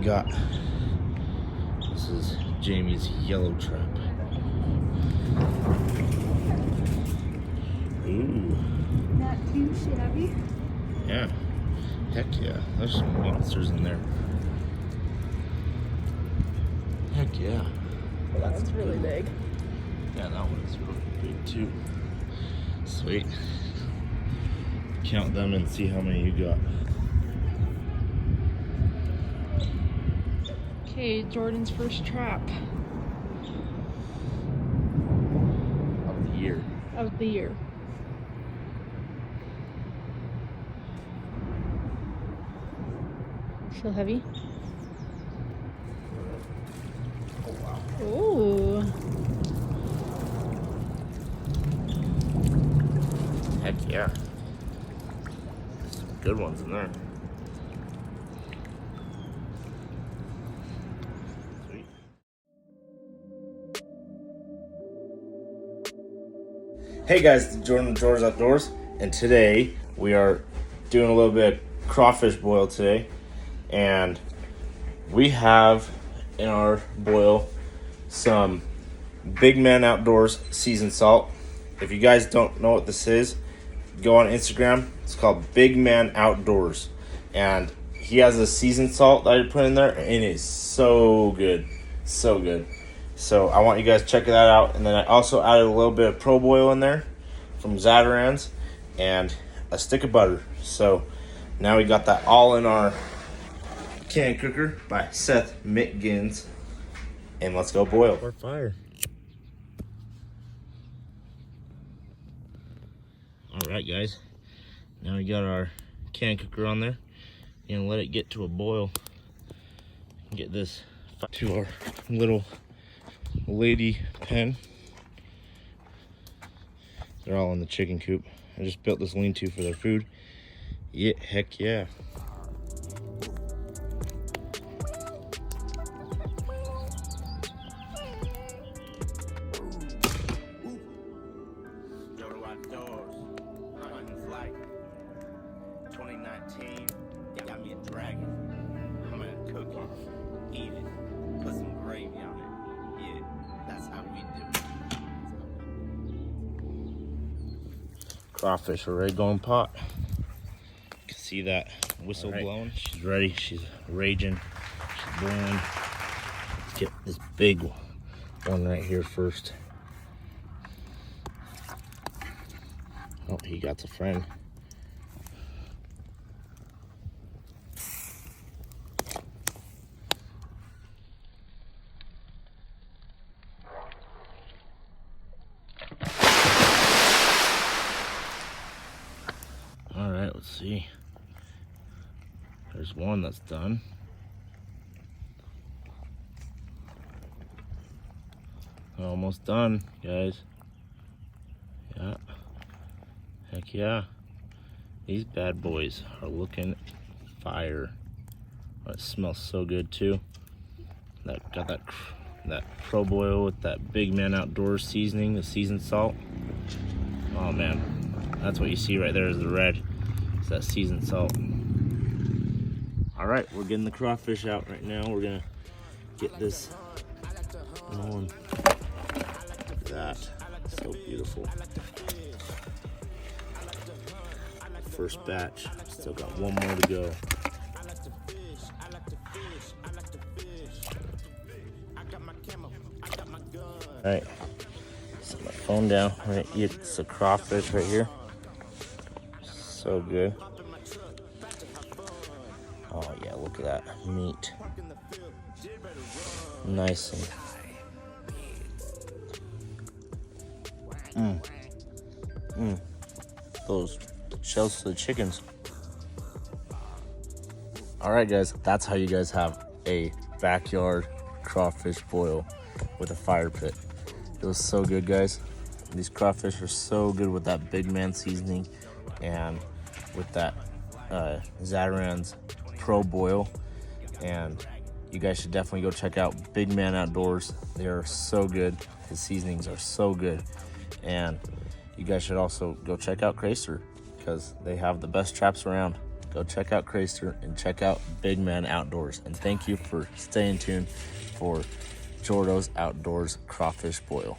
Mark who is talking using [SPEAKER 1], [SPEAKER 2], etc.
[SPEAKER 1] got. This is Jamie's yellow trap. Ooh.
[SPEAKER 2] Not too shabby.
[SPEAKER 1] Yeah. Heck yeah. There's some monsters in there. Heck yeah.
[SPEAKER 2] Well, that one's really big.
[SPEAKER 1] Yeah, that one is really big too. Sweet. Count them and see how many you got.
[SPEAKER 2] Okay, Jordan's first trap
[SPEAKER 1] Of the year.
[SPEAKER 2] of the year. Feel heavy?
[SPEAKER 1] Oh wow.
[SPEAKER 2] Ooh.
[SPEAKER 1] Heck yeah. There's some good ones in there. Sweet. Hey guys, it's Jordan with Jordan's Outdoors, and today we are doing a little bit of crawfish boil today. And we have in our boil some Big Man Outdoors seasoned salt. If you guys don't know what this is, go on Instagram. It's called Big Man Outdoors, and he has a seasoned salt that I put in there, and it is so good, so good. So I want you guys to check that out. And then I also added a little bit of Pro Boil in there from Zatarains and a stick of butter. So now we got that all in our can cooker by Seth Mickens, and let's go boil. Or fire. All right, guys. Now we got our can cooker on there, and let it get to a boil. Get this to our little lady pen. They're all in the chicken coop. I just built this lean-to for their food. Yeah, heck yeah. Outdoors, hunting flight, 2019, got me a dragon. I'm gonna cook it, eat it, put some gravy on it. Yeah, that's how we do it. Crawfish are ready to go in pot. You can see that whistle blowing. She's ready, she's raging, she's blowing. Let's get this big one right here first. Oh, he got a friend. All right, let's see. There's one that's done. Almost done, guys. Yeah. Heck yeah. These bad boys are looking fire. Oh, it smells so good too. Got that Pro Boil with that Big Man Outdoors seasoning, the seasoned salt. Oh man, that's what you see right there is the red. It's that seasoned salt. All right, we're getting the crawfish out right now. We're gonna get this going. Look at that, so beautiful. First batch, still got one more to go. All right, set my phone down. We're gonna eat some crawfish right here. So good. Oh yeah, look at that meat. Nice and those shells to the chickens. All right, guys, that's how you guys have a backyard crawfish boil with a fire pit. It was so good, guys. These crawfish are so good with that Big Man seasoning and with that Zatarains Pro Boil. And you guys should definitely go check out Big Man Outdoors. They are so good. His seasonings are so good. And you guys should also go check out Crayster, because they have the best traps around. go check out Crayster and check out Big Man Outdoors. And thank you for staying tuned for Jordo's Outdoors Crawfish Boil.